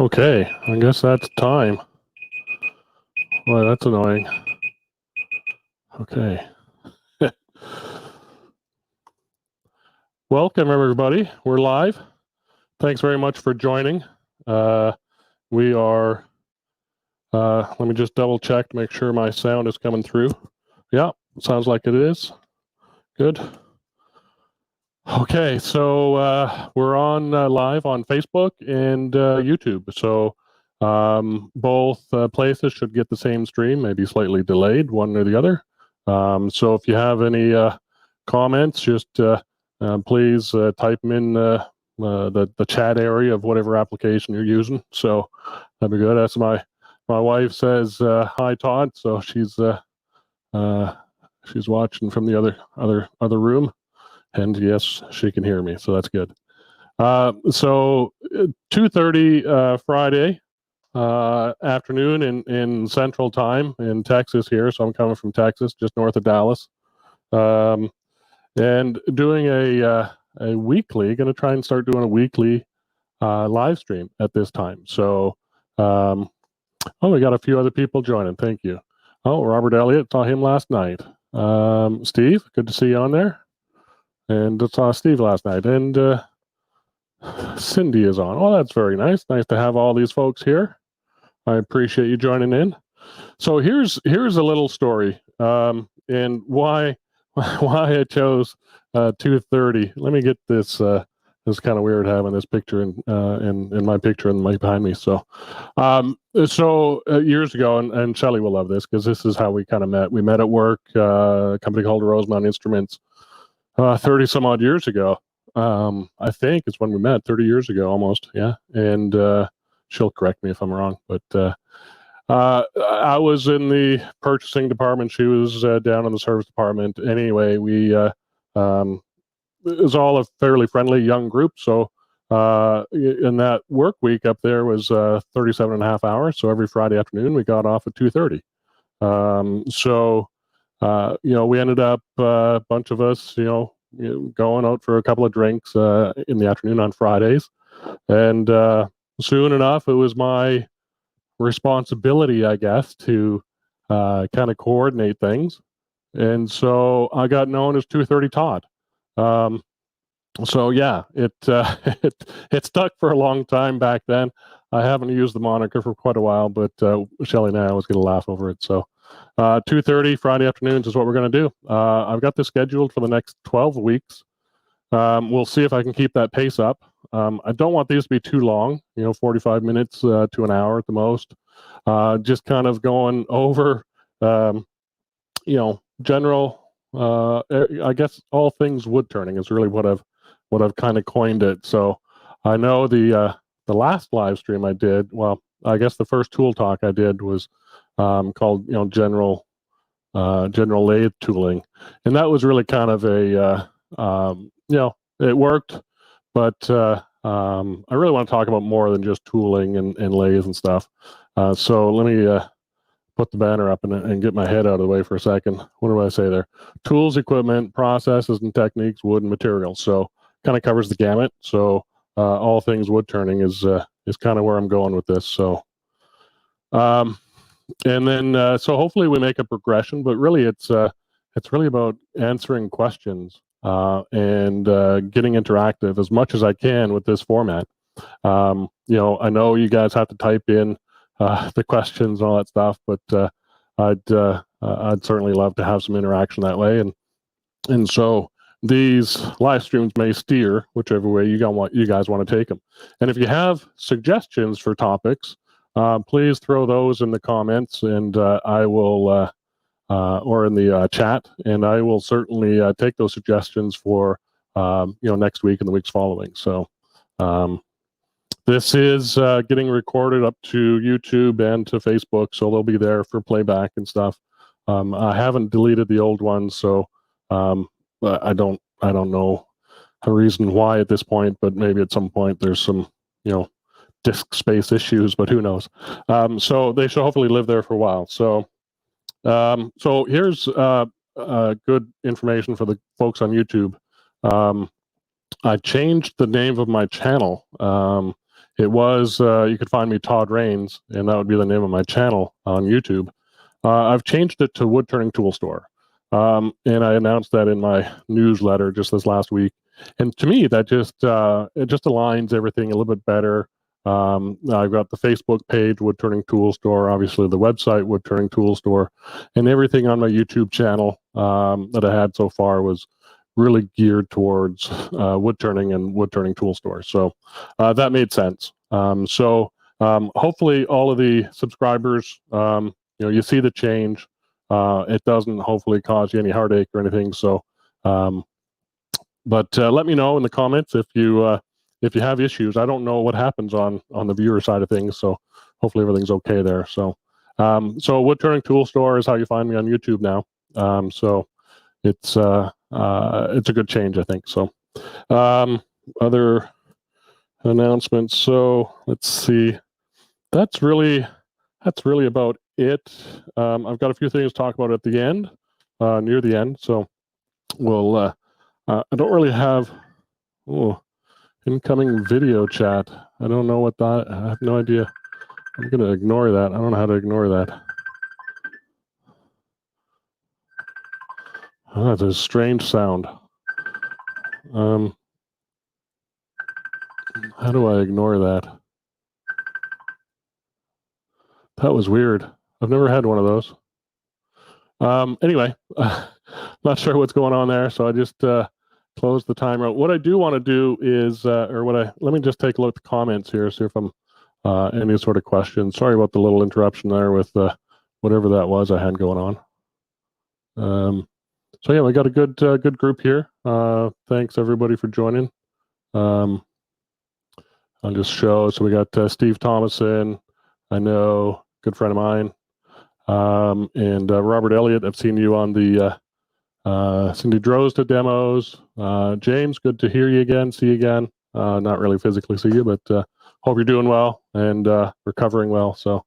Okay, I guess that's time. Well, that's annoying. Okay. Welcome, everybody. We're live. Thanks very much for joining. We are, let me just double check to make sure my sound is coming through. Yeah, sounds like it is. Good. Okay, so we're on live on Facebook and YouTube. So both places should get the same stream, maybe slightly delayed, one or the other. So if you have any comments, just please type them in the chat area of whatever application you're using. So that'd be good. That's my wife says hi, Todd. So she's watching from the other room. And yes, she can hear me, so that's good. So 2:30 Friday afternoon in Central Time in Texas here. So I'm coming from Texas, just north of Dallas, and doing a weekly. Going to try and start doing a weekly live stream at this time. So, oh, we got a few other people joining. Thank you. Oh, Robert Elliott, saw him last night. Steve, good to see you on there. And I saw Steve last night, and Cindy is on. Oh, that's very nice. Nice to have all these folks here. I appreciate you joining in. So here's a little story, and why I chose 2:30. Let me get this. It's kind of weird having this picture and my picture and Mike behind me. So, years ago, and Shelley will love this because this is how we kind of met. We met at work, a company called Rosemount Instruments. 30 some odd years ago, I think is when we met, 30 years ago almost. Yeah. And she'll correct me if I'm wrong, but I was in the purchasing department. She was down in the service department. Anyway, it was all a fairly friendly young group. So in that work week up there was 37 and a half hours. So every Friday afternoon we got off at 2:30. We ended up, a bunch of us, going out for a couple of drinks in the afternoon on Fridays. And soon enough, it was my responsibility, I guess, to kind of coordinate things. And so I got known as 2:30 Todd. So yeah, it stuck for a long time back then. I haven't used the moniker for quite a while, but Shelley and I always get a laugh over it. So 2:30 Friday afternoons is what we're going to do. I've got this scheduled for the next 12 weeks. We'll see if I can keep that pace up. I don't want these to be too long, 45 minutes to an hour at the most. Just kind of going over, general, I guess all things wood turning is really what I've kind of coined it. So I know the last live stream I did, well, I guess the first tool talk I did was called general lathe tooling, and that was really kind of a it worked, but I really want to talk about more than just tooling and lathes and stuff. So let me put the banner up and get my head out of the way for a second. What do I say there? Tools, equipment, processes, and techniques, wood and materials. So kind of covers the gamut. So all things wood turning is kind of where I'm going with this. So and then so hopefully we make a progression, but really it's really about answering questions and getting interactive as much as I can with this format. I know you guys have to type in the questions and all that stuff, but I'd certainly love to have some interaction that way. And so these live streams may steer whichever way you guys want to take them. And if you have suggestions for topics, please throw those in the comments, and I will, or in the chat, and I will certainly take those suggestions for next week and the weeks following. So this is getting recorded up to YouTube and to Facebook, so they'll be there for playback and stuff. I haven't deleted the old ones, so I don't know a reason why at this point, but maybe at some point there's some disk space issues, but who knows. So they should hopefully live there for a while. So here's good information for the folks on YouTube. I changed the name of my channel. it was, you could find me Todd Rains, and that would be the name of my channel on YouTube. I've changed it to Woodturning Tool Store. And I announced that in my newsletter just this last week. And to me, that just it just aligns everything a little bit better. I've got the Facebook page, Woodturning Tool Store, obviously the website, Woodturning Tool Store, and everything on my YouTube channel that I had so far was really geared towards woodturning and Woodturning Tool Store. So that made sense. Hopefully all of the subscribers, you see the change. It doesn't hopefully cause you any heartache or anything. So, but let me know in the comments if you have issues. I don't know what happens on the viewer side of things. So hopefully everything's okay there. So, Woodturning Tool Store is how you find me on YouTube now. So it's a good change, I think. So, other announcements. So let's see. That's really about it. I've got a few things to talk about at the end, near the end. So we'll. I don't really have incoming video chat. I don't know what that. I have no idea. I'm gonna ignore that. I don't know how to ignore that. Oh, that's a strange sound. How do I ignore that? That was weird. I've never had one of those. Anyway, not sure what's going on there, so I just closed the timer. What I do want to do is, let me just take a look at the comments here, see if I'm any sort of questions. Sorry about the little interruption there with whatever that was I had going on. So yeah, we got a good group here. Thanks everybody for joining. I'll just show. So we got Steve Thomason, I know, good friend of mine, and Robert Elliott. I've seen you on the Cindy Drozda demos. James, good to hear you again, see you again. Not really physically see you, but hope you're doing well and recovering well. So,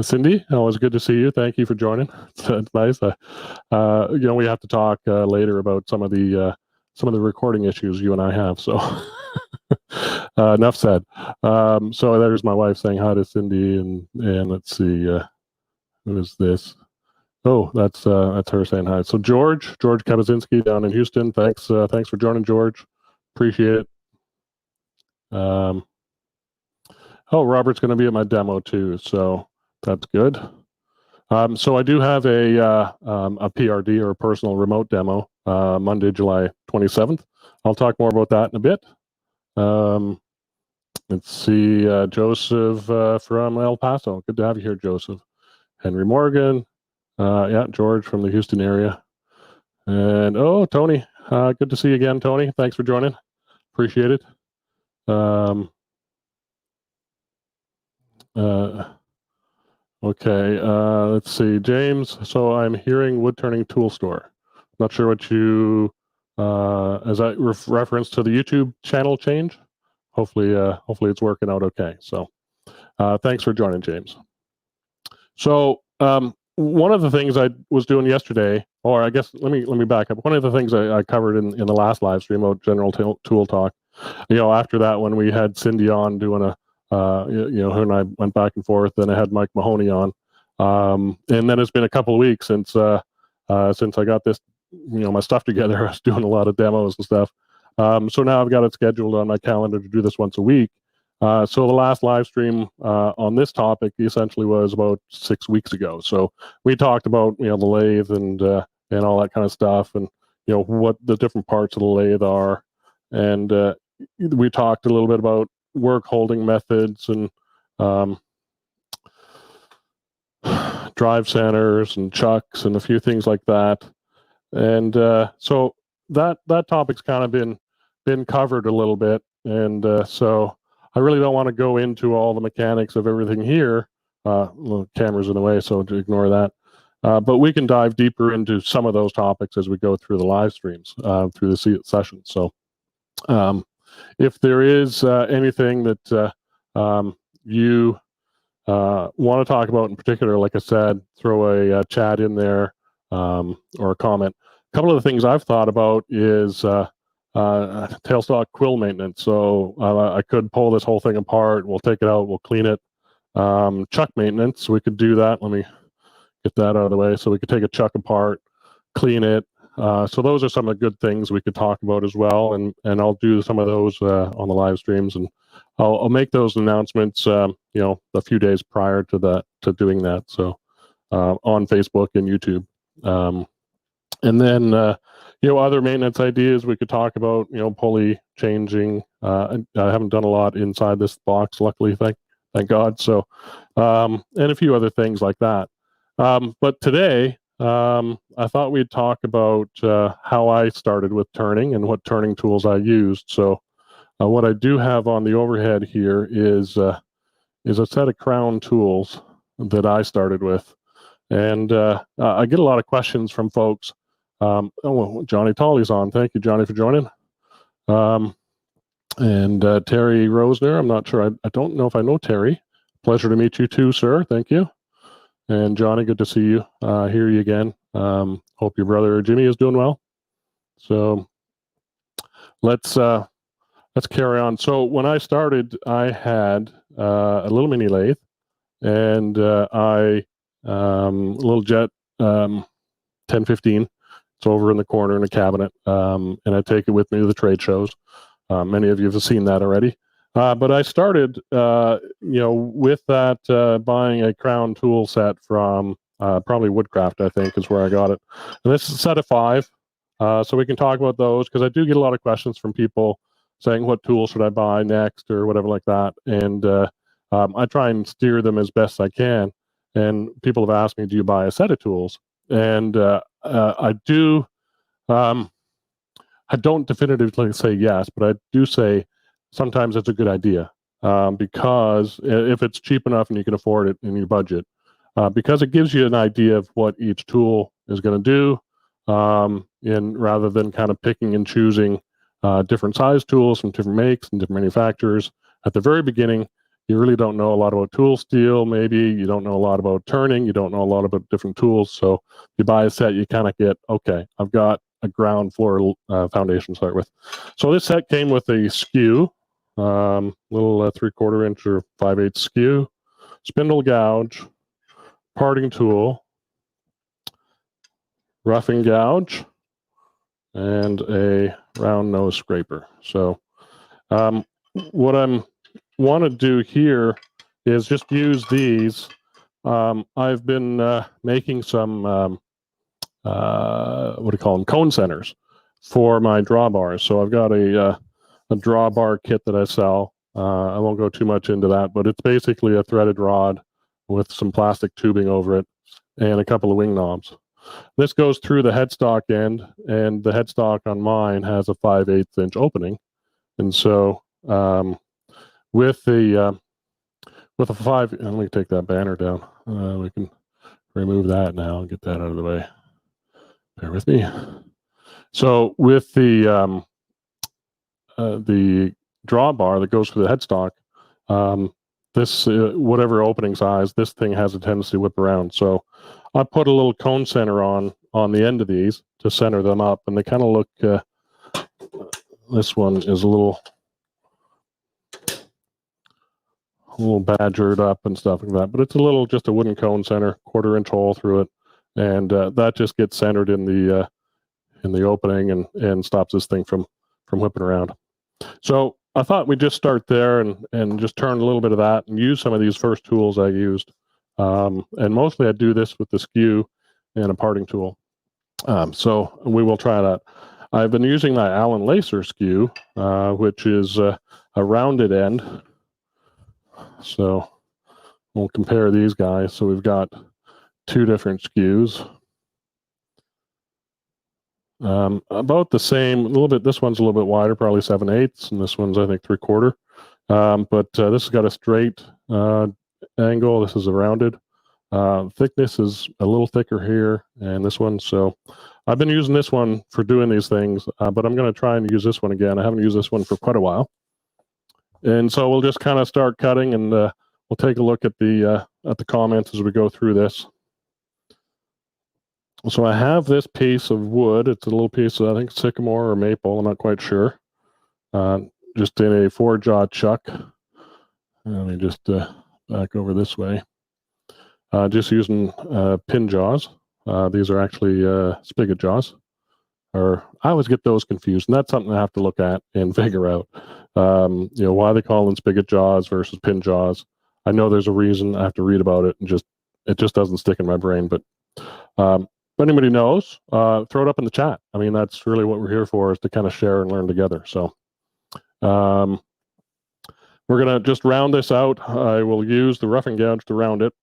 Cindy, always good to see you. Thank you for joining. It's nice. We have to talk later about some of the recording issues you and I have. So, enough said. So there's my wife saying hi to Cindy, and let's see, who is this? Oh, that's her saying hi. So George Kabazinski down in Houston. Thanks for joining, George. Appreciate it. Robert's going to be at my demo too, so that's good. So I do have a PRD, or a personal remote demo, Monday, July 27th. I'll talk more about that in a bit. Let's see, Joseph from El Paso. Good to have you here, Joseph. Henry Morgan. Yeah, George from the Houston area. And Tony, good to see you again, Tony. Thanks for joining. Appreciate it. Okay, let's see, James. So I'm hearing Woodturning Tool Store. Not sure what you, as I reference to the YouTube channel change. Hopefully it's working out okay. So, thanks for joining, James. So, one of the things I was doing yesterday, or I guess let me back up. One of the things I covered in the last live stream about general tool talk, after that, when we had Cindy on doing a, her and I went back and forth, and I had Mike Mahoney on, and then it's been a couple of weeks since I got this, my stuff together. I was doing a lot of demos and stuff. So now I've got it scheduled on my calendar to do this once a week. So the last live stream on this topic essentially was about 6 weeks ago. So we talked about the lathe and all that kind of stuff, and what the different parts of the lathe are, and we talked a little bit about work holding methods and drive centers and chucks and a few things like that. And so that topic's kind of been covered a little bit, and so I really don't want to go into all the mechanics of everything here. Well, camera's in the way, so to ignore that. But we can dive deeper into some of those topics as we go through the live streams, through the session. So if there is anything that you want to talk about in particular, like I said, throw a chat in there or a comment. A couple of the things I've thought about is tailstock quill maintenance. So I could pull this whole thing apart. We'll take it out. We'll clean it. Chuck maintenance. We could do that. Let me get that out of the way. So we could take a chuck apart, clean it. So those are some of the good things we could talk about as well. And I'll do some of those on the live streams, and I'll make those announcements, a few days prior to doing that. So on Facebook and YouTube. And then, other maintenance ideas we could talk about, pulley changing. I haven't done a lot inside this box, luckily, thank God. So, and a few other things like that. But today, I thought we'd talk about how I started with turning and what turning tools I used. So, what I do have on the overhead here is a set of crown tools that I started with. And I get a lot of questions from folks. Johnny Tolley's on. Thank you, Johnny, for joining. And Terry Rosner, I'm not sure. I don't know if I know Terry. Pleasure to meet you too, sir. Thank you. And Johnny, good to see you. Hear you again. Hope your brother Jimmy is doing well. So let's carry on. So when I started, I had a little mini lathe, and a little jet 1015. It's over in the corner in a cabinet, and I take it with me to the trade shows. Many of you have seen that already. But I started, with that, buying a crown tool set from probably Woodcraft, I think, is where I got it. And this is a set of 5, so we can talk about those, because I do get a lot of questions from people saying, what tool should I buy next, or whatever like that. And I try and steer them as best I can. And people have asked me, do you buy a set of tools? And I do. I don't definitively say yes, but I do say sometimes it's a good idea, because if it's cheap enough and you can afford it in your budget, because it gives you an idea of what each tool is going to do, and rather than kind of picking and choosing different size tools from different makes and different manufacturers. At the very beginning, you really don't know a lot about tool steel. Maybe you don't know a lot about turning. You don't know a lot about different tools. So you buy a set, you kind of get, okay, I've got a ground floor foundation to start with. So this set came with a skew, little 3/4 inch or 5/8 skew, spindle gouge, parting tool, roughing gouge, and a round nose scraper. So what I'm want to do here is just use these. I've been making some what do you call them, cone centers for my drawbars. So I've got a drawbar kit that I sell. I won't go too much into that, but it's basically a threaded rod with some plastic tubing over it and a couple of wing knobs. This goes through the headstock end, and the headstock on mine has a 5/8 inch opening. And so with a 5, let me take that banner down. We can remove that now and get that out of the way. Bear with me. So with the drawbar that goes through the headstock, this whatever opening size, this thing has a tendency to whip around. So I put a little cone center on the end of these to center them up, and they kind of look. This one is a little badgered up and stuff like that, but it's just a wooden cone center, 1/4 inch hole through it, and that just gets centered in the opening and stops this thing from whipping around. So I thought we'd just start there and just turn a little bit of that and use some of these first tools I used, and mostly I do this with the skew and a parting tool. So we will try that. I've been using my Allen Lacer skew, which is a rounded end. So we'll compare these guys. So we've got 2 different skews. About the same, a little bit. This one's a little bit wider, probably 7/8, and this one's, I think, 3/4. But this has got a straight angle. This is a rounded. Thickness is a little thicker here, and this one. So I've been using this one for doing these things, but I'm going to try and use this one again. I haven't used this one for quite a while. And so we'll just kind of start cutting, and we'll take a look at the comments as we go through this. So I have this piece of wood. It's a little piece of, I think, sycamore or maple. I'm not quite sure. Just in a 4-jaw chuck. Let me just back over this way. Just using pin jaws. These are actually spigot jaws. Or I always get those confused, and that's something I have to look at and figure out. Why they call them spigot jaws versus pin jaws. I know there's a reason. I have to read about it, and it just doesn't stick in my brain. But if anybody knows, throw it up in the chat. I mean, that's really what we're here for, is to kind of share and learn together. So we're gonna just round this out. I will use the roughing gouge to round it,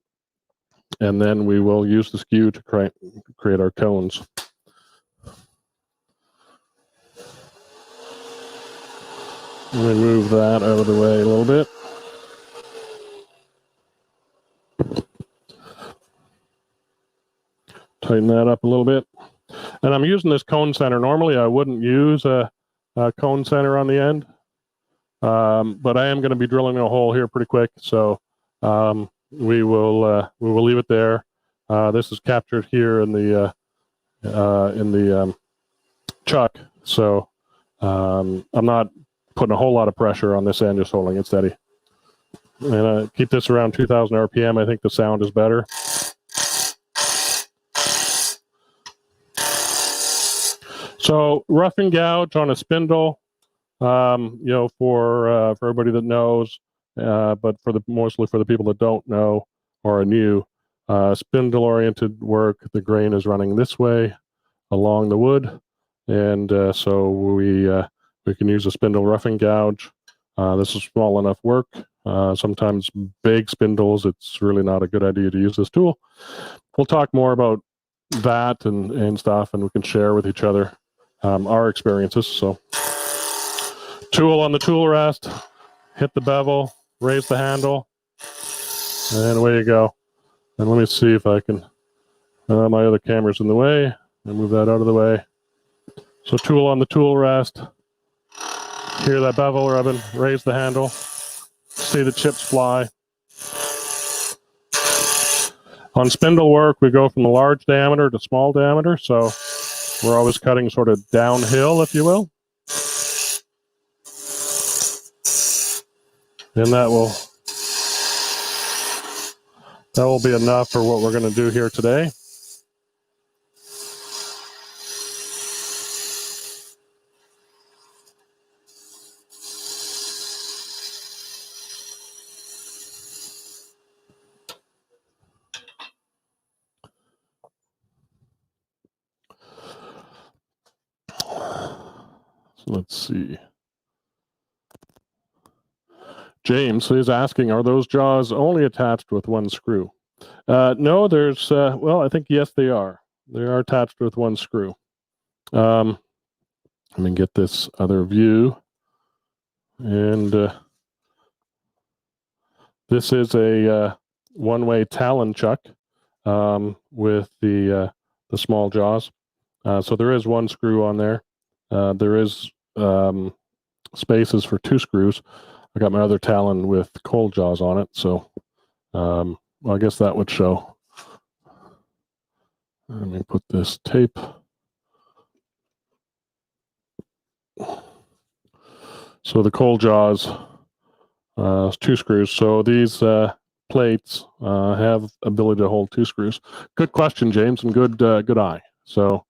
and then we will use the skew to create our cones. Let me move that out of the way a little bit. Tighten that up a little bit. And I'm using this cone center. Normally I wouldn't use a cone center on the end, but I am going to be drilling a hole here pretty quick. So we will leave it there. This is captured here in the chuck. So I'm not putting a whole lot of pressure on this end, just holding it steady. And keep this around 2,000 RPM. I think the sound is better. So roughing gouge on a spindle, for everybody that knows, but mostly for the people that don't know or are new, spindle-oriented work, the grain is running this way along the wood, and so we can use a spindle roughing gouge. This is small enough work. Sometimes big spindles, it's really not a good idea to use this tool. We'll talk more about that and stuff, and we can share with each other our experiences. So tool on the tool rest, hit the bevel, raise the handle, and away you go. And let me see if I can, my other camera's in the way, and move that out of the way. So tool on the tool rest, hear that bevel rubbing, raise the handle, see the chips fly. On spindle work, we go from the large diameter to small diameter, so we're always cutting sort of downhill, if you will. And that will be enough for what we're going to do here today. So let's see. James is asking, are those jaws only attached with one screw? No, there's, well, I think, yes, they are. They are attached with one screw. Let me get this other view. And this is a one-way Talon chuck with the small jaws. So there is one screw on there. There is spaces for 2 screws. I got my other Talon with cold jaws on it, so well, I guess that would show. Let me put this tape. So the cold jaws, 2 screws. So these plates have ability to hold 2 screws. Good question, James, and good eye. So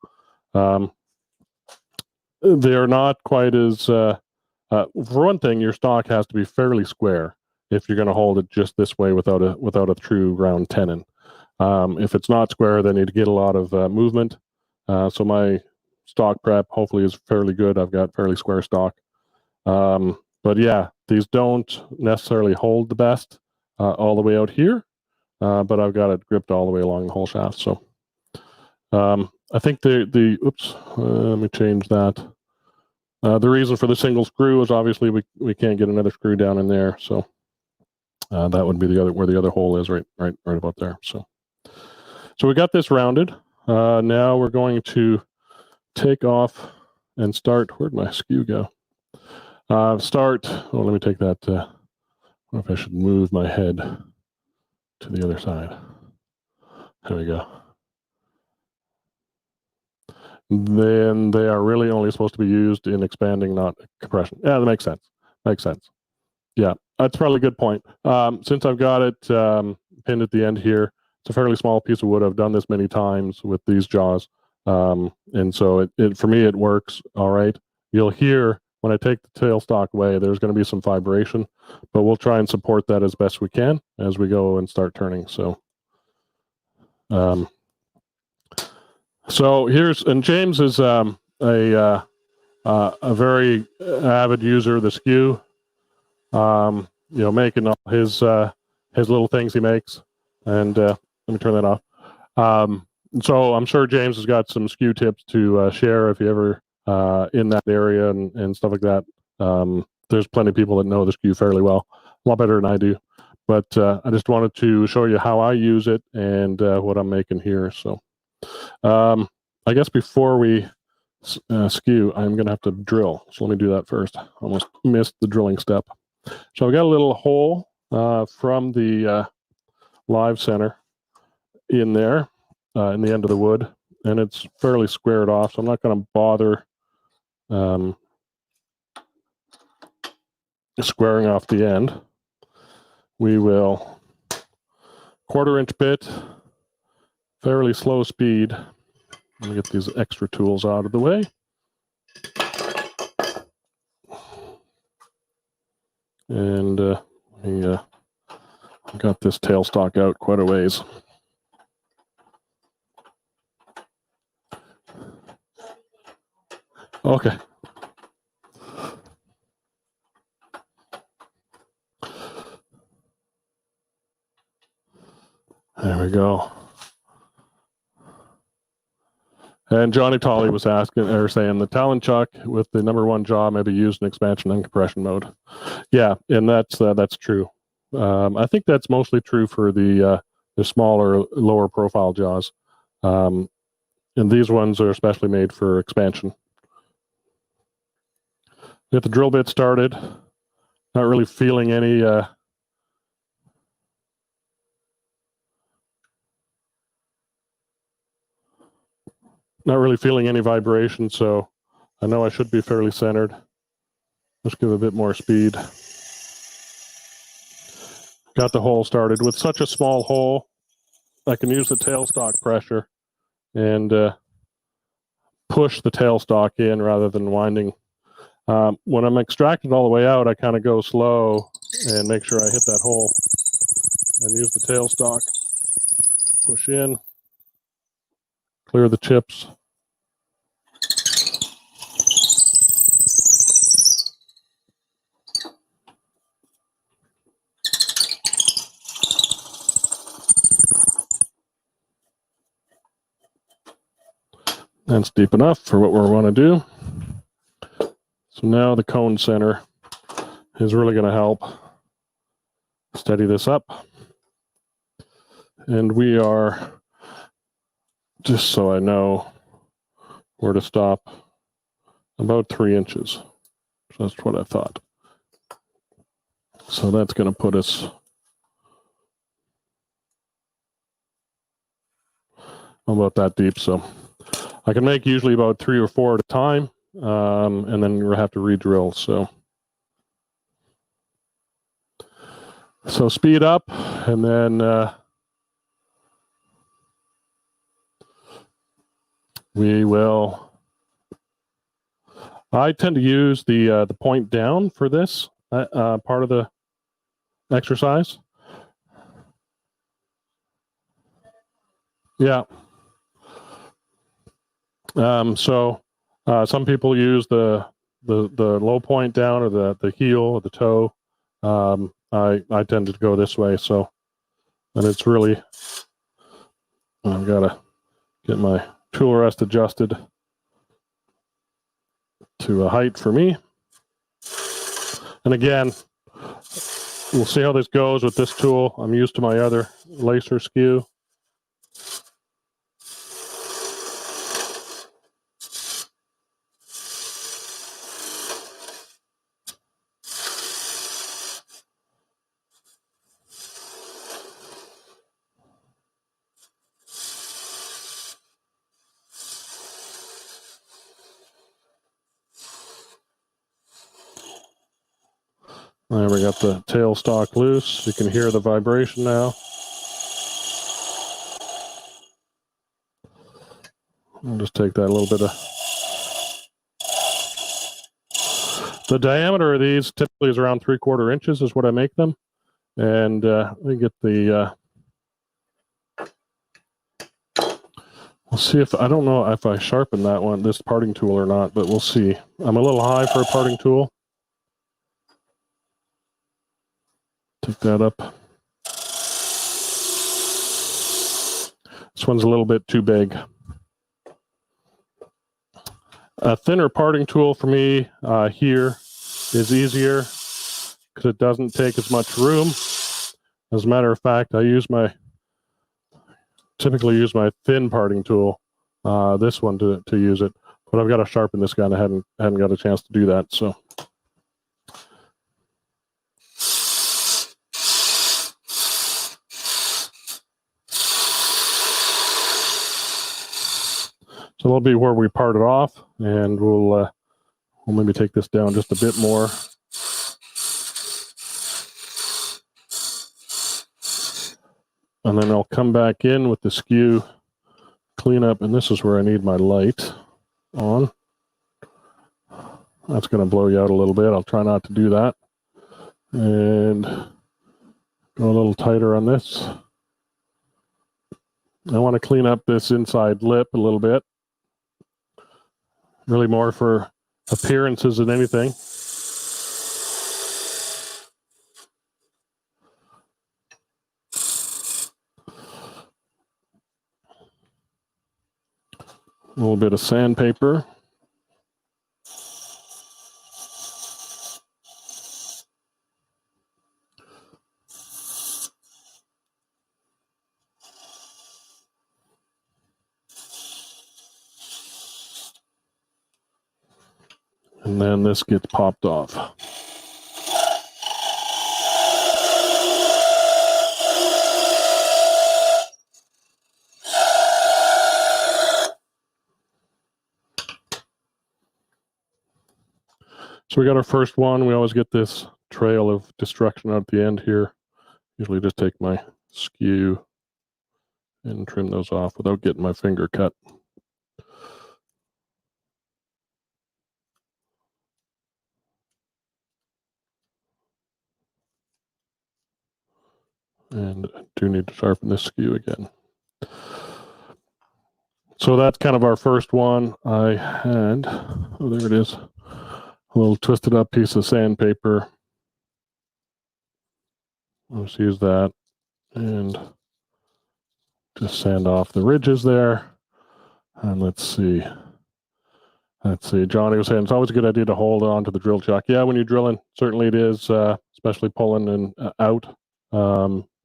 they're not quite as for one thing, your stock has to be fairly square if you're going to hold it just this way without a true round tenon. If it's not square, then you get a lot of movement. So my stock prep hopefully is fairly good. I've got fairly square stock. But yeah, these don't necessarily hold the best all the way out here, but I've got it gripped all the way along the whole shaft. So I think oops, let me change that. The reason for the single screw is obviously we can't get another screw down in there, so that would be where the other hole is, right about there. So we got this rounded. Now we're going to take off and start. Where'd my skew go? Oh, let me take that. I wonder if I should move my head to the other side. There we go. then they are really only supposed to be used in expanding, not compression. Yeah, that makes sense. Makes sense. Yeah, that's probably a good point. Since I've got it pinned at the end here, it's a fairly small piece of wood. I've done this many times with these jaws. And so for me, it works all right. You'll hear when I take the tailstock away, there's going to be some vibration, but we'll try and support that as best we can as we go and start turning. So, and James is a very avid user of the Skew. Making all his little things he makes. And let me turn that off. So I'm sure James has got some Skew tips to share if you ever in that area and stuff like that. There's plenty of people that know the Skew fairly well, a lot better than I do. But I just wanted to show you how I use it and what I'm making here. So I guess before we Skew, I'm going to have to drill. So let me do that first. Almost missed the drilling step. So I've got a little hole from the live center in there in the end of the wood, and it's fairly squared off, so I'm not going to bother squaring off the end. We will 1/4 inch bit, fairly slow speed. Let me get these extra tools out of the way. And got this tailstock out quite a ways. Okay. There we go. And Johnny Tolley was asking or saying the Talon chuck with the #1 jaw may be used in expansion and compression mode. Yeah, and that's true. I think that's mostly true for the smaller, lower profile jaws. And these ones are especially made for expansion. Get the drill bit started. Not really feeling any vibration, so I know I should be fairly centered. Let's give it a bit more speed. Got the hole started. With such a small hole, I can use the tailstock pressure and push the tailstock in rather than winding. When I'm extracted all the way out, I kind of go slow and make sure I hit that hole and use the tailstock. Push in, clear the chips. That's deep enough for what we want to do. So now the cone center is really going to help steady this up. And we are, just so I know where to stop, about 3 inches. That's what I thought. So that's going to put us about that deep. So I can make usually about 3 or 4 at a time, and then we'll have to re-drill. So speed up, and then we will. I tend to use the point down for this part of the exercise. Yeah. So some people use the low point down or the heel or the toe. I tend to go this way. So, and it's really, I've got to get my tool rest adjusted to a height for me. And again, we'll see how this goes with this tool. I'm used to my other lacer Skew. There, we got the tailstock loose. You can hear the vibration now. I'll just take that a little bit of... The diameter of these typically is around 3/4 inches is what I make them. And we get the... we'll see if... I don't know if I sharpen that one, this parting tool or not, but we'll see. I'm a little high for a parting tool. Take that up. This one's a little bit too big. A thinner parting tool for me here is easier because it doesn't take as much room. As a matter of fact, I typically use my thin parting tool, this one to use it. But I've got to sharpen this guy, and I hadn't got a chance to do that. So. So that'll be where we part it off, and we'll maybe take this down just a bit more. And then I'll come back in with the Skew Cleanup, and this is where I need my light on. That's going to blow you out a little bit. I'll try not to do that. And go a little tighter on this. I want to clean up this inside lip a little bit. Really more for appearances than anything. A little bit of sandpaper. And then this gets popped off. So we got our first one. We always get this trail of destruction out at the end here. Usually just take my skew and trim those off without getting my finger cut. And I do need to sharpen this skew again. So that's kind of our first one. I had, oh, there it is, a little twisted up piece of sandpaper. Let's use that and just sand off the ridges there. And let's see. Johnny was saying it's always a good idea to hold on to the drill chuck. Yeah, when you're drilling, certainly it is, especially pulling and out.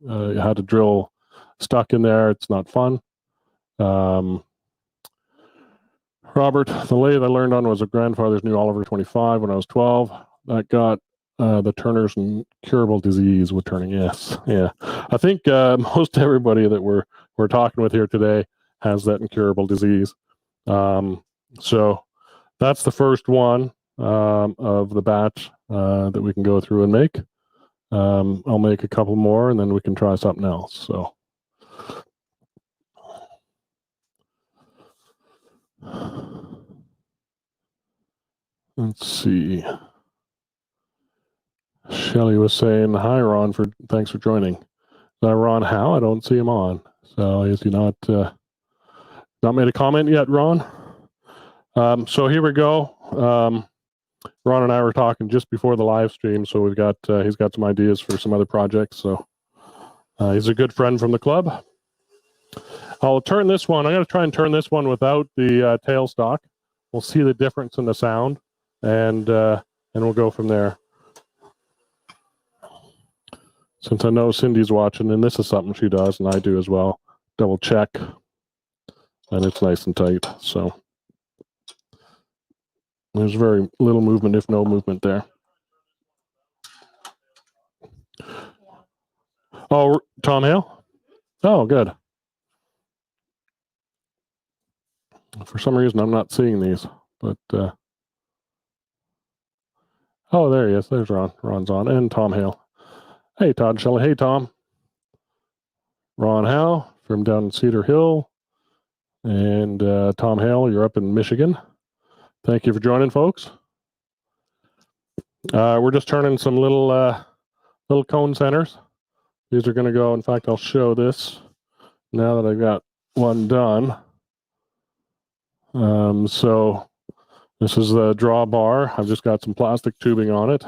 You had to drill stuck in there. It's not fun. Robert, the lathe I learned on was a grandfather's new Oliver 25 when I was 12. That got the Turner's incurable disease with turning. Yes, yeah. I think most everybody that we're talking with here today has that incurable disease. So that's the first one of the batch that we can go through and make. I'll make a couple more, and then we can try something else. So. Let's see. Shelly was saying, "Hi, Ron. Thanks for joining." Is that Ron Howe? I don't see him on. So is he not made a comment yet, Ron? So here we go. Ron and I were talking just before the live stream, so we've got he's got some ideas for some other projects. So he's a good friend from the club. I'll turn this one. I'm going to try and turn this one without the tailstock. We'll see the difference in the sound, and we'll go from there. Since I know Cindy's watching, and this is something she does, and I do as well, double check, and it's nice and tight. So there's very little movement, if no movement there. Oh, Tom Hale? Oh, good. For some reason, I'm not seeing these, but Oh, there he is. There's Ron. Ron's on. And Tom Hale. Hey, Todd Shelley. Hey, Tom. Ron Hale from down in Cedar Hill. And Tom Hale, you're up in Michigan. Thank you for joining, folks. We're just turning some little cone centers. These are going to go, in fact, I'll show this now that I've got one done. So this is the drawbar. I've just got some plastic tubing on it.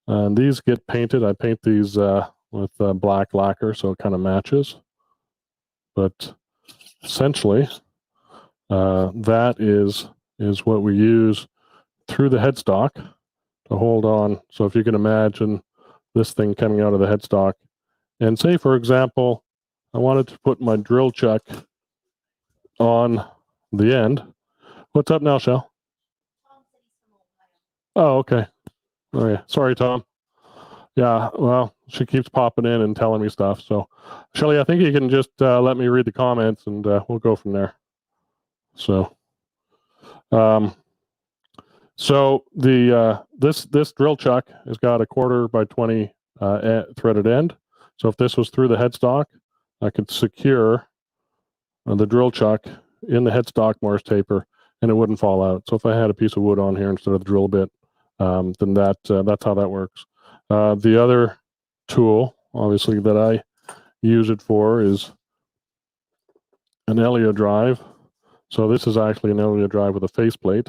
And these get painted. I paint these with black lacquer so it kind of matches. But essentially, that is what we use through the headstock to hold on. So if you can imagine this thing coming out of the headstock, and say, for example, I wanted to put my drill chuck on the end. What's up now, Shell? Oh, okay. Oh, yeah. Sorry, Tom. Yeah, well, she keeps popping in and telling me stuff. So, Shelly, I think you can just let me read the comments, and we'll go from there. So, the this drill chuck has got a 1/4 by 20 threaded end. So if this was through the headstock, I could secure the drill chuck in the headstock Morse taper, and it wouldn't fall out. So if I had a piece of wood on here instead of the drill bit, then that's how that works. The other tool, obviously, that I use it for is an Elio Drive. So this is actually an Elio Drive with a faceplate.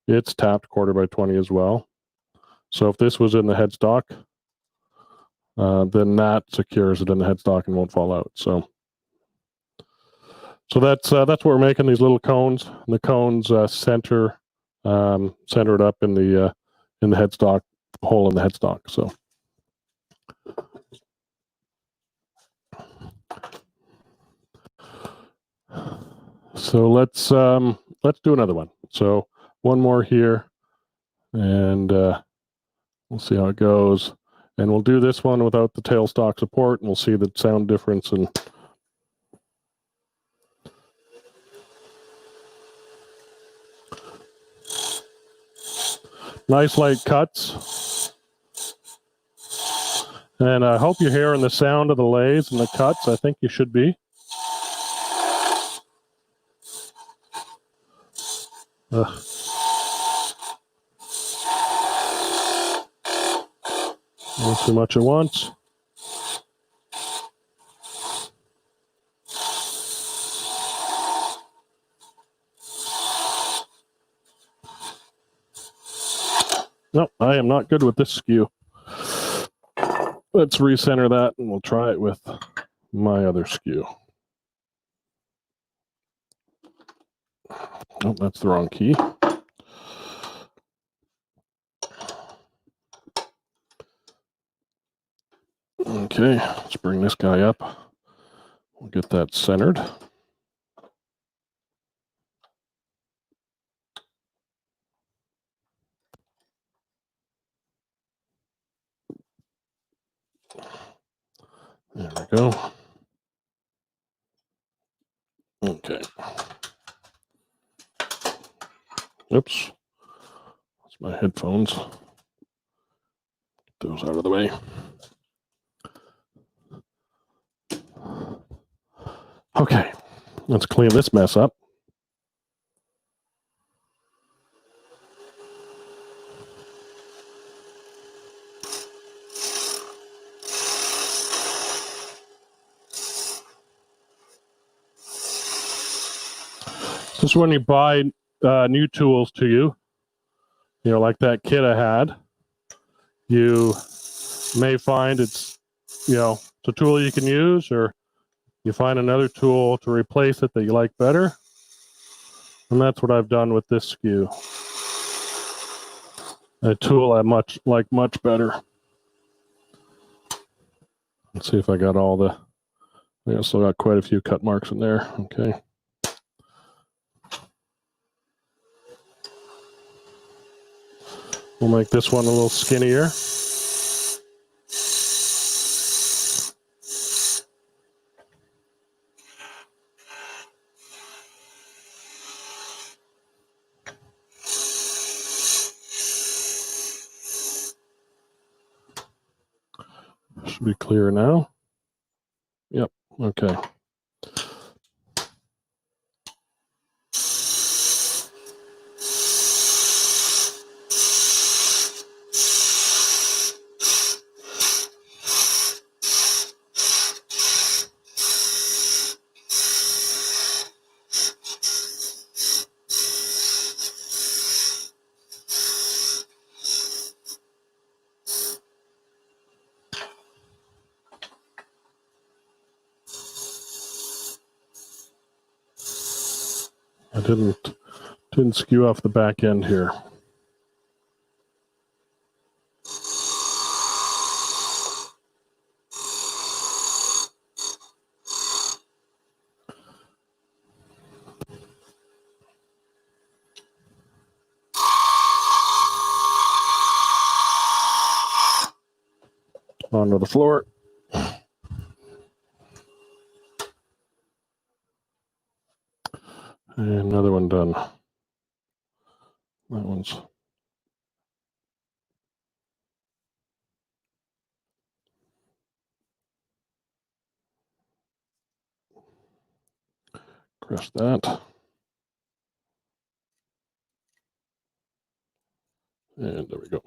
It's tapped 1/4 by 20 as well. So if this was in the headstock, then that secures it in the headstock and won't fall out. So that's what we're making, these little cones. And the cones center it up in the headstock hole in the headstock. So let's do another one. So one more here, and we'll see how it goes. And we'll do this one without the tailstock support, and we'll see the sound difference. And nice light cuts. And I hope you're hearing the sound of the lathes and the cuts. I think you should be. Not too much at once. No, I am not good with this skew. Let's recenter that, and we'll try it with my other skew. Oh, that's the wrong key. Okay, let's bring this guy up. We'll get that centered. There we go. Okay. Oops. That's my headphones. Get those out of the way. Okay, let's clean this mess up. This is when you buy new tools to you, like that kit I had. You may find it's a tool you can use, or you find another tool to replace it that you like better. And that's what I've done with this skew. A tool I like much better. Let's see if I got all the. I still got quite a few cut marks in there. Okay. We'll make this one a little skinnier. Should be clear now. Yep, okay. I didn't skew off the back end here. Onto the floor. And another one done. That one's press that. And there we go.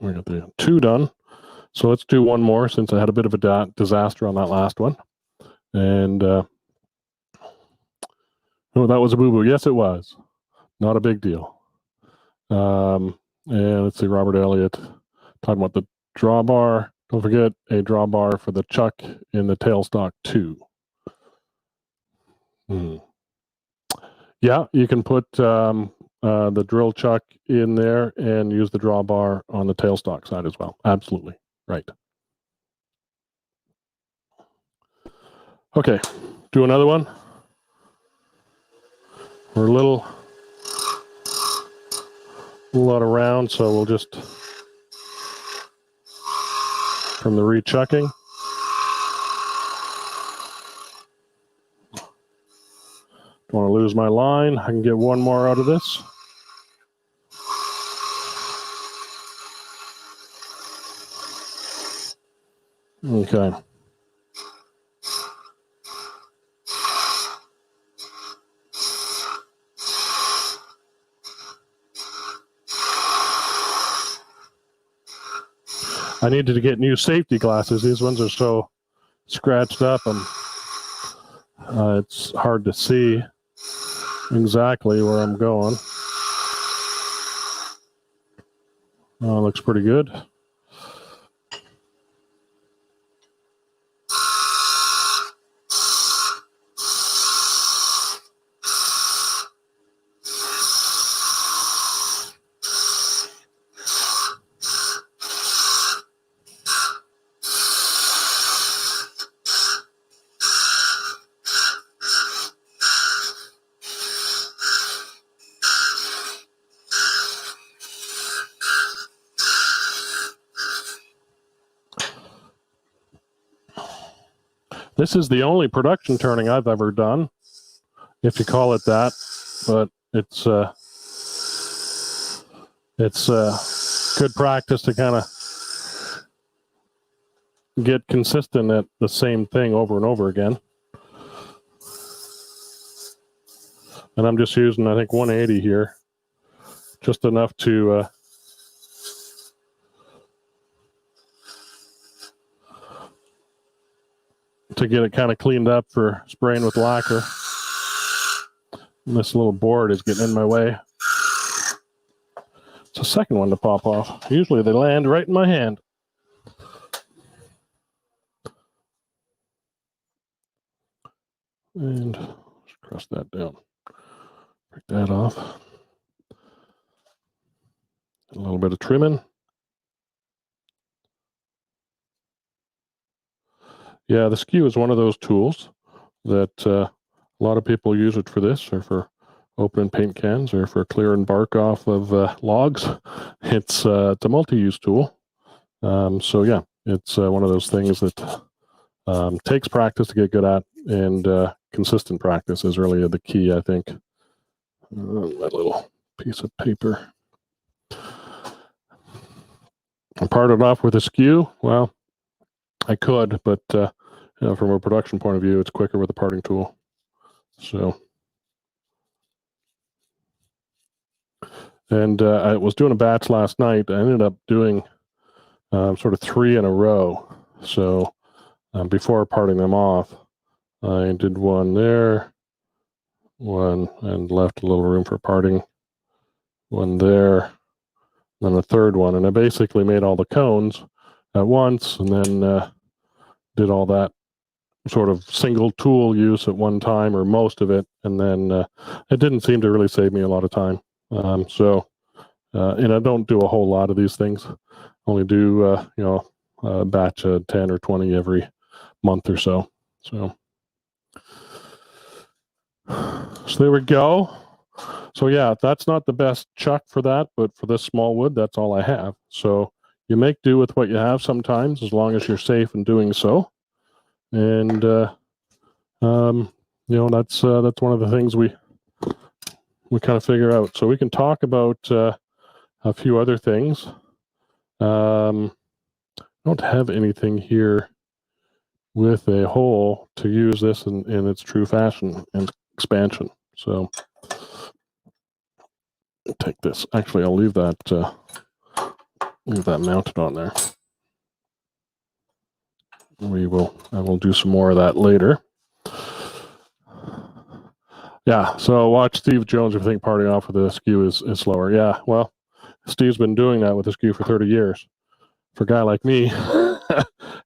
We got the 2 done. So let's do one more since I had a bit of a disaster on that last one. And oh, that was a boo-boo. Yes, it was. Not a big deal. And let's see, Robert Elliott talking about the drawbar. Don't forget a drawbar for the chuck in the tailstock too. Yeah, you can put the drill chuck in there and use the drawbar on the tailstock side as well. Absolutely. Right. Okay, do another one. We're a lot around, so we'll just, from the rechucking. Don't want to lose my line. I can get one more out of this. Okay. I needed to get new safety glasses. These ones are so scratched up and it's hard to see exactly where I'm going. Looks pretty good. This is the only production turning I've ever done, if you call it that, but it's good practice to kind of get consistent at the same thing over and over again. And I'm just using, I think, 180 here, just enough to get it kind of cleaned up for spraying with lacquer. And this little board is getting in my way. It's the second one to pop off. Usually they land right in my hand. And just cross that down. Break that off. A little bit of trimming. Yeah, the Skew is one of those tools that a lot of people use it for this, or for opening paint cans, or for clearing bark off of logs. It's a multi-use tool. So yeah, it's one of those things that takes practice to get good at, and consistent practice is really the key, I think. That little piece of paper. I parted off with a skew. Well, I could, but from a production point of view, it's quicker with a parting tool. So, and I was doing a batch last night. I ended up doing sort of 3 in a row. So before parting them off, I did one there, one, and left a little room for parting, one there, then a third one. And I basically made all the cones at once, and then did all that sort of single tool use at one time, or most of it. And then it didn't seem to really save me a lot of time. And I don't do a whole lot of these things. Only do, a batch of 10 or 20 every month or so. So there we go. So yeah, that's not the best chuck for that, but for this small wood, that's all I have. So you make do with what you have sometimes, as long as you're safe in doing so. And that's one of the things we kind of figure out. So we can talk about a few other things. I don't have anything here with a hole to use this in its true fashion and expansion. So take this. Actually, I'll leave that mounted on there. I will do some more of that later. Yeah, so watch Steve Jones if you think parting off with a skew is slower. Yeah, well, Steve's been doing that with a skew for 30 years. For a guy like me,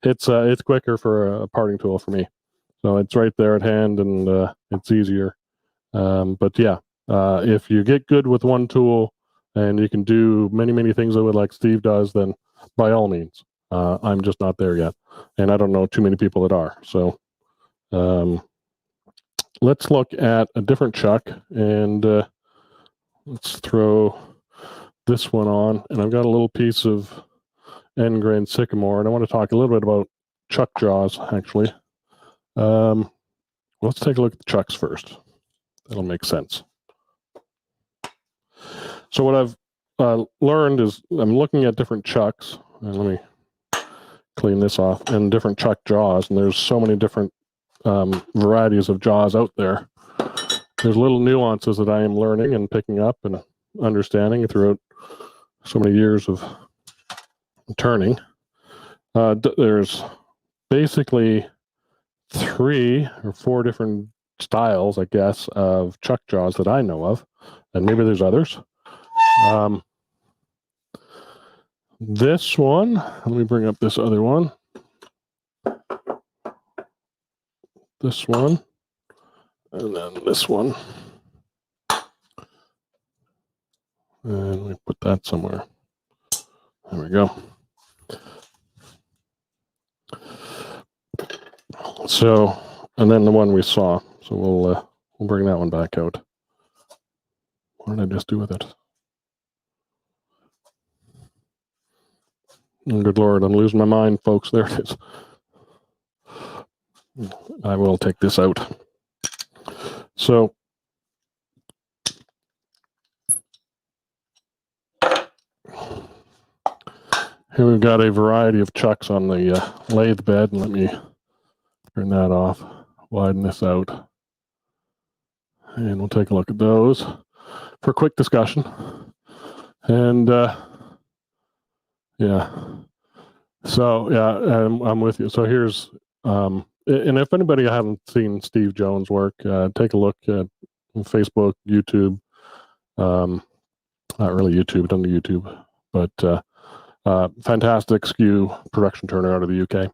it's quicker for a parting tool for me. So it's right there at hand, and it's easier. But yeah, if you get good with one tool and you can do many things with it like Steve does, then by all means. I'm just not there yet, and I don't know too many people that are. So let's look at a different chuck, and let's throw this one on. And I've got a little piece of end grain sycamore, and I want to talk a little bit about chuck jaws, actually. Let's take a look at the chucks first. That'll make sense. So what I've learned is I'm looking at different chucks, and let me clean this off, and different chuck jaws, and there's so many different varieties of jaws out there. There's little nuances that I am learning and picking up and understanding throughout so many years of turning. There's basically 3 or 4 different styles, I guess, of chuck jaws that I know of, and maybe there's others. This one, let me bring up this other one. This one, and then this one. And we put that somewhere. There we go. So, and then the one we saw. So we'll bring that one back out. What did I just do with it? Oh, good Lord, I'm losing my mind, folks. There it is. I will take this out. So, here we've got a variety of chucks on the lathe bed. And let me turn that off, widen this out, and we'll take a look at those for a quick discussion. And yeah, so yeah, I'm with you. So here's, and if anybody hasn't seen Steve Jones' work, take a look at Facebook, YouTube. Not really YouTube, done the YouTube, but fantastic skew production turner out of the UK.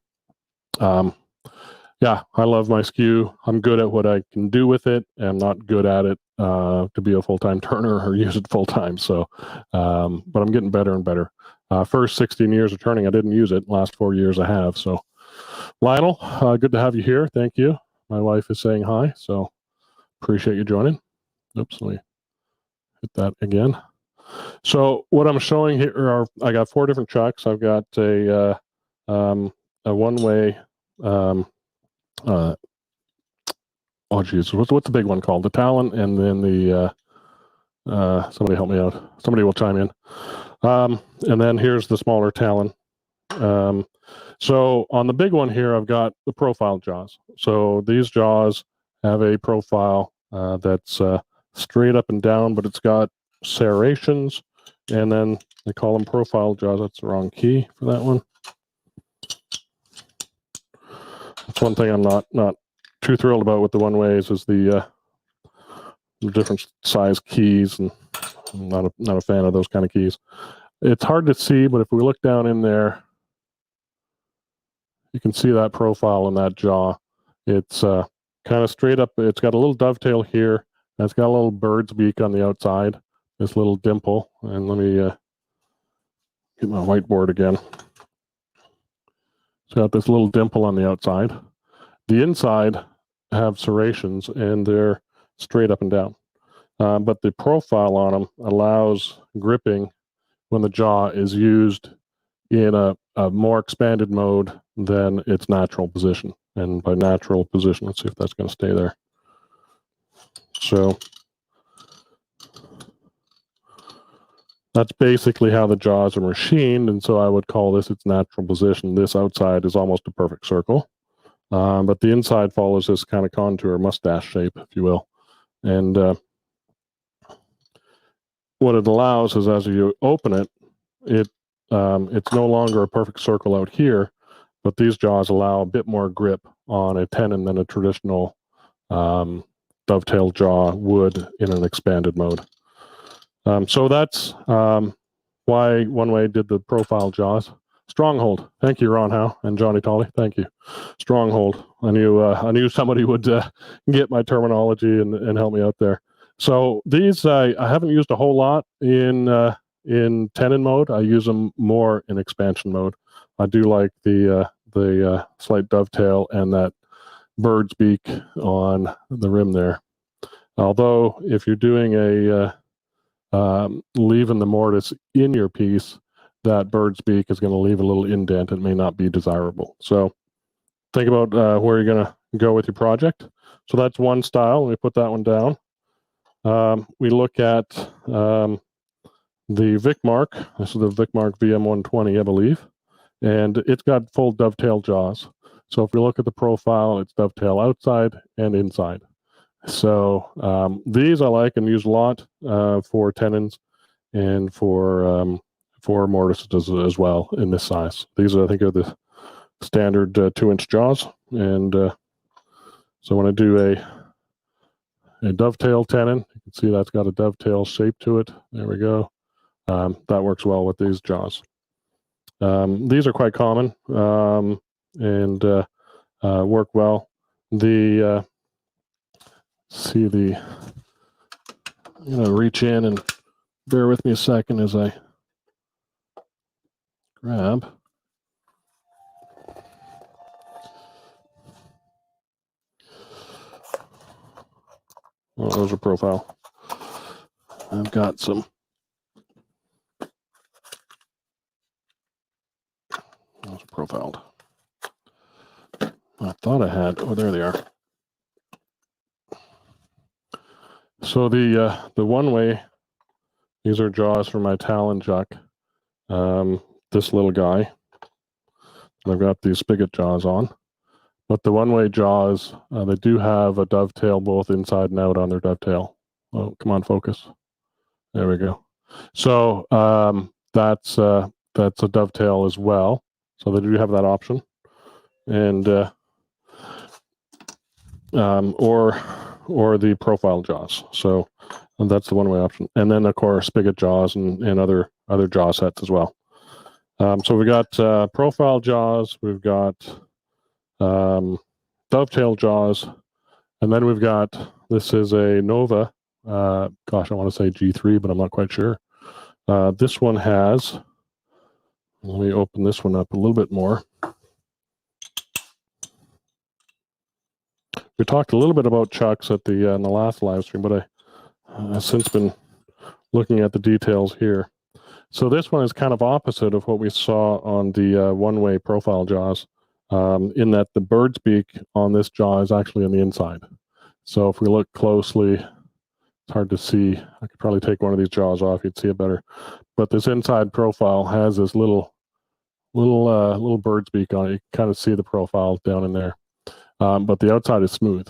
Yeah, I love my skew. I'm good at what I can do with it. I'm not good at it to be a full-time turner or use it full-time. So, but I'm getting better and better. First 16 years of turning, I didn't use it. Last 4 years, I have. So, Lionel, good to have you here. Thank you. My wife is saying hi, so appreciate you joining. Oops, let me hit that again. So what I'm showing here are, I got 4 different chucks. I've got a one-way, oh geez, what's the big one called? The Talon, and then the Somebody help me out. Somebody will chime in. And then here's the smaller talon. So on the big one here, I've got the profile jaws. So these jaws have a profile that's straight up and down, but it's got serrations, and then they call them profile jaws. That's the wrong key for that one. That's one thing I'm not too thrilled about with the one ways is the different size keys, and I'm not a fan of those kind of keys. It's hard to see, but if we look down in there, you can see that profile in that jaw. It's kind of straight up. It's got a little dovetail here. And it's got a little bird's beak on the outside. This little dimple. And let me get my whiteboard again. It's got this little dimple on the outside. The inside have serrations, and they're straight up and down. But the profile on them allows gripping when the jaw is used in a more expanded mode than its natural position. And by natural position, let's see if that's going to stay there. So that's basically how the jaws are machined, and so I would call this its natural position. This outside is almost a perfect circle, but the inside follows this kind of contour, mustache shape, if you will. And what it allows is, as you open it, it's no longer a perfect circle out here, but these jaws allow a bit more grip on a tenon than a traditional dovetail jaw would in an expanded mode. So that's why One Way did the profile jaws. Stronghold. Thank you, Ron Howe and Johnny Tolley. Thank you. Stronghold. I knew somebody would get my terminology and help me out there. So these I haven't used a whole lot in tenon mode. I use them more in expansion mode. I do like the slight dovetail and that bird's beak on the rim there. Although if you're doing a leaving the mortise in your piece, that bird's beak is going to leave a little indent. It may not be desirable. So think about where you're going to go with your project. So that's one style. Let me put that one down. We look at the Vicmark. This is the Vicmark VM120, I believe. And it's got full dovetail jaws. So if we look at the profile, it's dovetail outside and inside. So these I like and use a lot for tenons and for mortises as well in this size. These I think are the standard 2-inch jaws. And so when I do a dovetail tenon, you can see that's got a dovetail shape to it. There we go. That works well with these jaws. These are quite common and work well. I'm going to reach in and bear with me a second as I grab. Oh, those are profile. I've got some. Those are profiled. I thought I had. Oh, there they are. So the One Way, these are jaws for my talon chuck. This little guy. I've got these spigot jaws on. But the One Way jaws, they do have a dovetail both inside and out on their dovetail. Oh, come on, focus. There we go. So that's a dovetail as well. So they do have that option. And or the profile jaws. So that's the One Way option. And then of course spigot jaws and other jaw sets as well. So we got profile jaws, we've got dovetail jaws, and then we've got, this is a Nova, gosh, I want to say G3, but I'm not quite sure. This one has, let me open this one up a little bit more. We talked a little bit about chucks at the in the last live stream, but I've since been looking at the details here. So this one is kind of opposite of what we saw on the One Way profile jaws, in that the bird's beak on this jaw is actually on the inside. So if we look closely, It's hard to see. I could probably take one of these jaws off. You'd see it better. But this inside profile has this little bird's beak on it. You can kind of see the profile down in there. But the outside is smooth.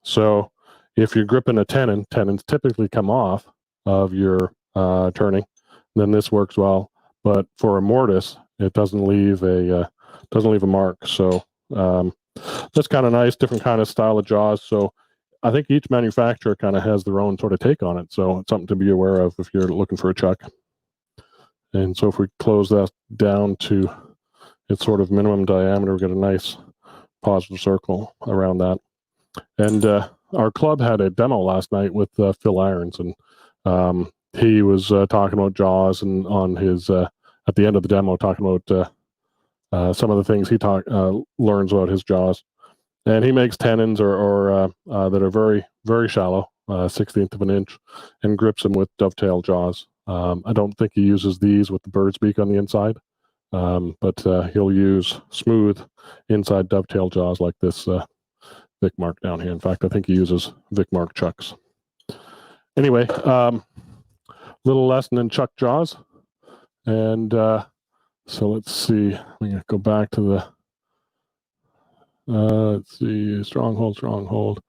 So if you're gripping a tenon, tenons typically come off of your turning. Then this works well. But for a mortise, it doesn't leave a mark. So that's kind of nice. Different kind of style of jaws. So I think each manufacturer kind of has their own sort of take on it. So it's something to be aware of if you're looking for a chuck. And so if we close that down to its sort of minimum diameter, we get a nice positive circle around that. And our club had a demo last night with Phil Irons, and he was talking about jaws, and on his at the end of the demo, talking about some of the things he learns about his jaws. And he makes tenons or that are very, very shallow, 1/16 of an inch, and grips them with dovetail jaws. I don't think he uses these with the bird's beak on the inside, but he'll use smooth inside dovetail jaws like this Vic Mark down here. In fact, I think he uses Vic Mark chucks. Anyway, little lesson in chuck jaws. And so let's see. I'm going to go back to the, let's see, stronghold.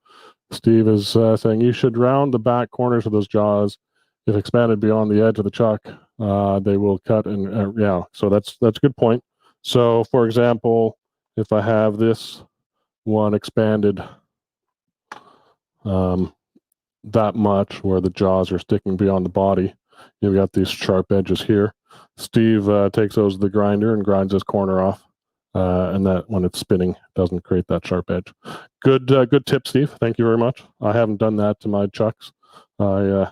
Steve is saying you should round the back corners of those jaws. If expanded beyond the edge of the chuck, they will cut. And yeah, so that's a good point. So, for example, if I have this one expanded that much, where the jaws are sticking beyond the body, you've got these sharp edges here. Steve takes those to the grinder and grinds this corner off, and that when it's spinning, doesn't create that sharp edge. Good tip, Steve. Thank you very much. I haven't done that to my chucks. I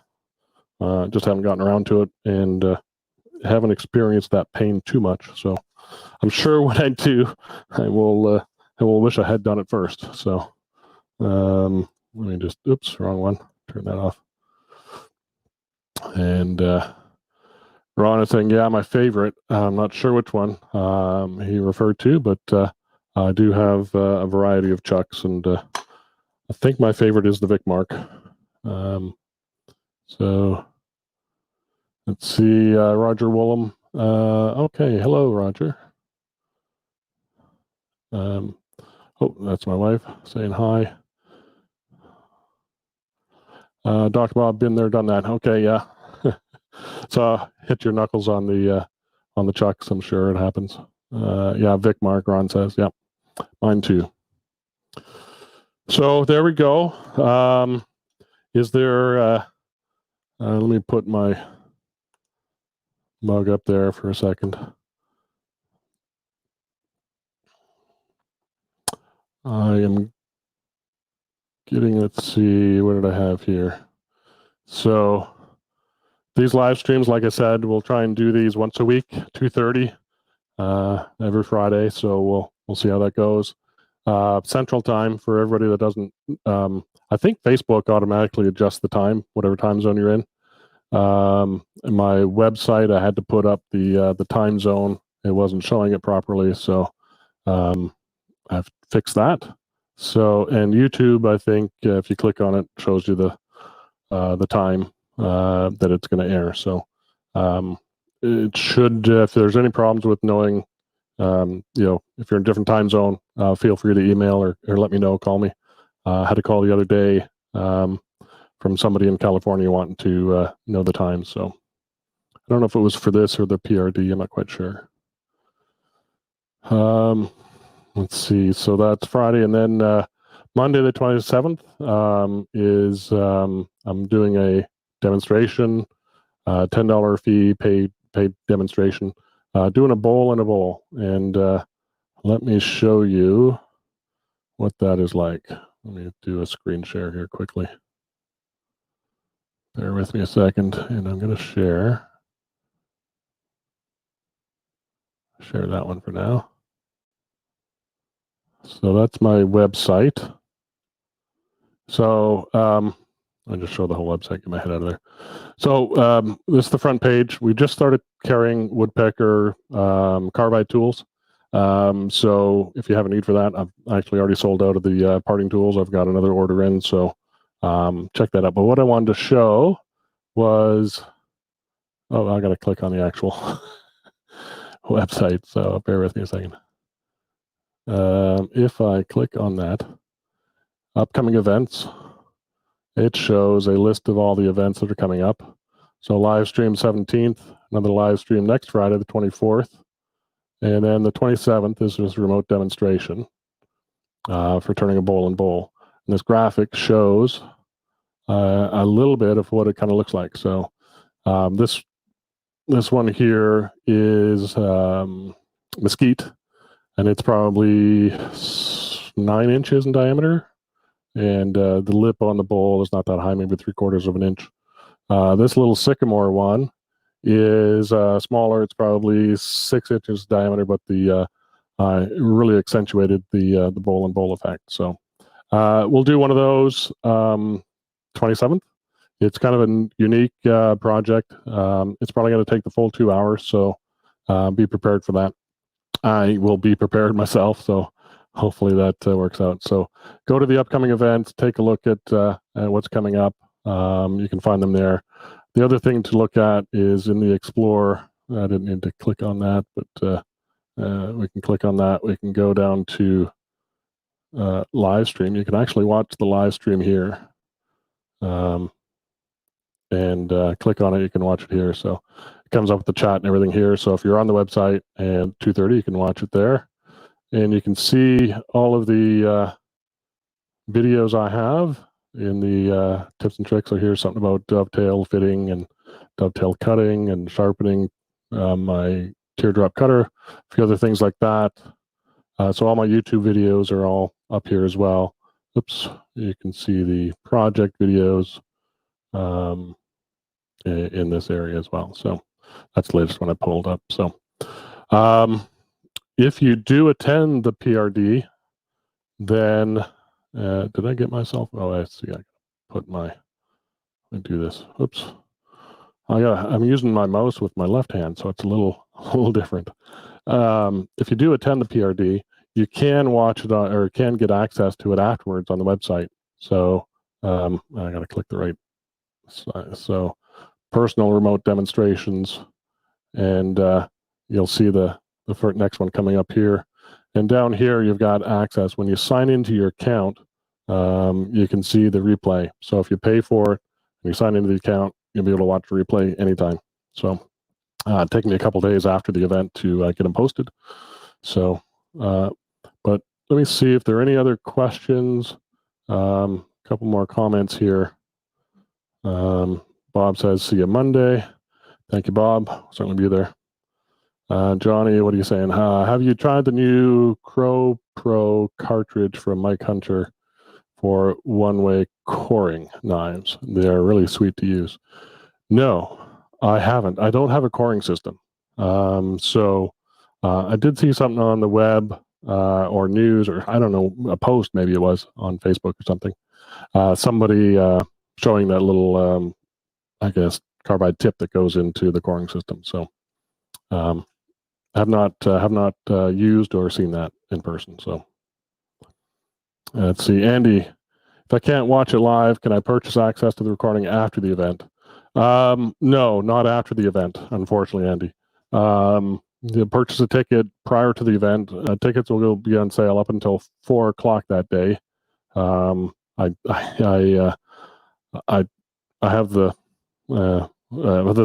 just haven't gotten around to it, and haven't experienced that pain too much. So I'm sure when I do, I will wish I had done it first. So let me just, oops, wrong one. Turn that off. And Ron is saying, yeah, my favorite. I'm not sure which one he referred to, but I do have a variety of chucks, and I think my favorite is the Vic Mark. So let's see, Roger Woolham. Okay, hello, Roger. Oh, that's my wife saying hi. Dr. Bob, been there, done that. Okay, yeah. So hit your knuckles on the chucks. I'm sure it happens. Yeah, Vic Mark, Ron says, yeah, mine too. So there we go. Is there? Let me put my mug up there for a second. I am getting, let's see, what did I have here? So these live streams, like I said, we'll try and do these once a week, 2:30 every Friday. So we'll see how that goes. Central time for everybody that doesn't. I think Facebook automatically adjusts the time, whatever time zone you're in. In my website, I had to put up the time zone. It wasn't showing it properly, so I've fixed that. So, and YouTube, I think if you click on it, shows you the time that it's going to air. So it should, if there's any problems with knowing, if you're in a different time zone, feel free to email or let me know, call me. I had a call the other day from somebody in California wanting to know the time. So I don't know if it was for this or the PRD. I'm not quite sure. Let's see. So that's Friday. And then Monday the 27th is I'm doing a demonstration, $10 fee, paid demonstration, doing a bowl and a bowl. And let me show you what that is like. Let me do a screen share here quickly. Bear with me a second, and I'm going to share that one for now. So that's my website. So I'll just show the whole website, get my head out of there. So this is the front page. We just started carrying woodpecker carbide tools. So if you have a need for that, I've actually already sold out of the parting tools. I've got another order in, so check that out. But what I wanted to show was, oh, I got to click on the actual website. So bear with me a second. If I click on that, upcoming events, it shows a list of all the events that are coming up. So live stream 17th, another live stream next Friday, the 24th. And then the 27th is this remote demonstration for turning a bowl and bowl. And this graphic shows a little bit of what it kind of looks like. So this one here is mesquite, and it's probably 9 inches in diameter. And the lip on the bowl is not that high, maybe 3/4 of an inch. This little sycamore one is smaller. It's probably 6 inches diameter, but the really accentuated the bowl and bowl effect. So we'll do one of those 27th. It's kind of a unique project. It's probably going to take the full 2 hours, so be prepared for that. I will be prepared myself, so hopefully that works out. So go to the upcoming events, take a look at what's coming up. You can find them there. The other thing to look at is in the Explore. I didn't need to click on that, but we can click on that. We can go down to live stream. You can actually watch the live stream here. And click on it. You can watch it here. So it comes up with the chat and everything here. So if you're on the website at 2:30, you can watch it there. And you can see all of the videos I have in the tips and tricks. So here's something about dovetail fitting and dovetail cutting and sharpening my teardrop cutter, a few other things like that. So all my YouTube videos are all up here as well. Oops, you can see the project videos in this area as well. So that's the latest one I pulled up. So if you do attend the PRD, then did I get myself? Oh, I see. I put my. Let me do this. Oops. I'm using my mouse with my left hand, so it's a little different. If you do attend the PRD, you can watch it on, or can get access to it afterwards on the website. So I got to click the right. So personal remote demonstrations, and you'll see the next one coming up here. And down here, you've got access. When you sign into your account, you can see the replay. So if you pay for it and you sign into the account, you'll be able to watch the replay anytime. So it took me a couple days after the event to get them posted. So, but let me see if there are any other questions. A couple more comments here. Bob says, see you Monday. Thank you, Bob. I'll certainly be there. Johnny, what are you saying? Have you tried the new Crow Pro cartridge from Mike Hunter for one-way coring knives? They're really sweet to use. No, I haven't. I don't have a coring system. So I did see something on the web or news, or I don't know, a post maybe it was on Facebook or something. Somebody showing that little, I guess, carbide tip that goes into the coring system. So have not used or seen that in person. So let's see, Andy. If I can't watch it live, can I purchase access to the recording after the event? No, not after the event, unfortunately, Andy. You purchase a ticket prior to the event. Tickets will be on sale up until 4 o'clock that day. I have the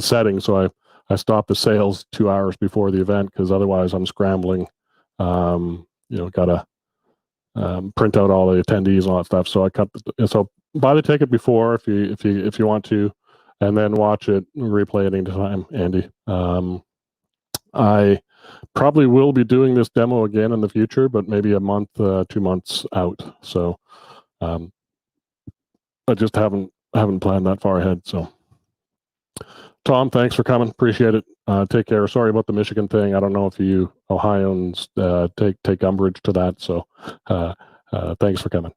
setting, so I stop the sales 2 hours before the event, because otherwise I'm scrambling. Gotta print out all the attendees and all that stuff. So so buy the ticket before if you want to, and then watch it, replay it anytime, Andy. I probably will be doing this demo again in the future, but maybe a month, 2 months out. So I just haven't planned that far ahead. So Tom, thanks for coming. Appreciate it. Take care. Sorry about the Michigan thing. I don't know if you Ohioans take umbrage to that. So thanks for coming.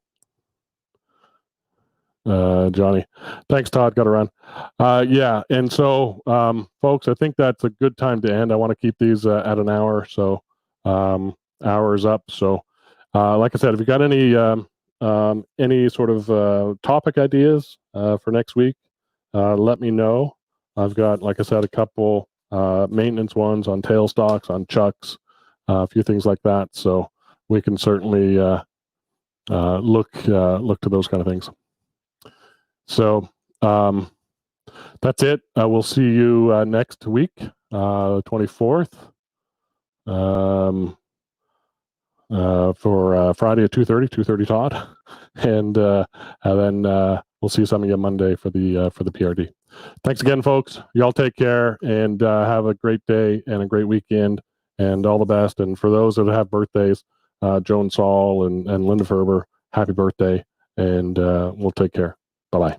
Johnny, thanks, Todd. Got to run. Yeah, and so folks, I think that's a good time to end. I want to keep these at an hour, so hours up. So like I said, if you got any any sort of topic ideas for next week, let me know. I've got, like I said, a couple maintenance ones on tailstocks, on chucks, a few things like that. So we can certainly look to those kind of things. So that's it. We'll see you next week, 24th, for Friday at 2:30 Todd, and then we'll see some of you Monday for the PRD. Thanks again, folks. Y'all take care and have a great day and a great weekend, and all the best. And for those that have birthdays, Joan Saul and Linda Ferber, happy birthday, and we'll take care. Bye-bye.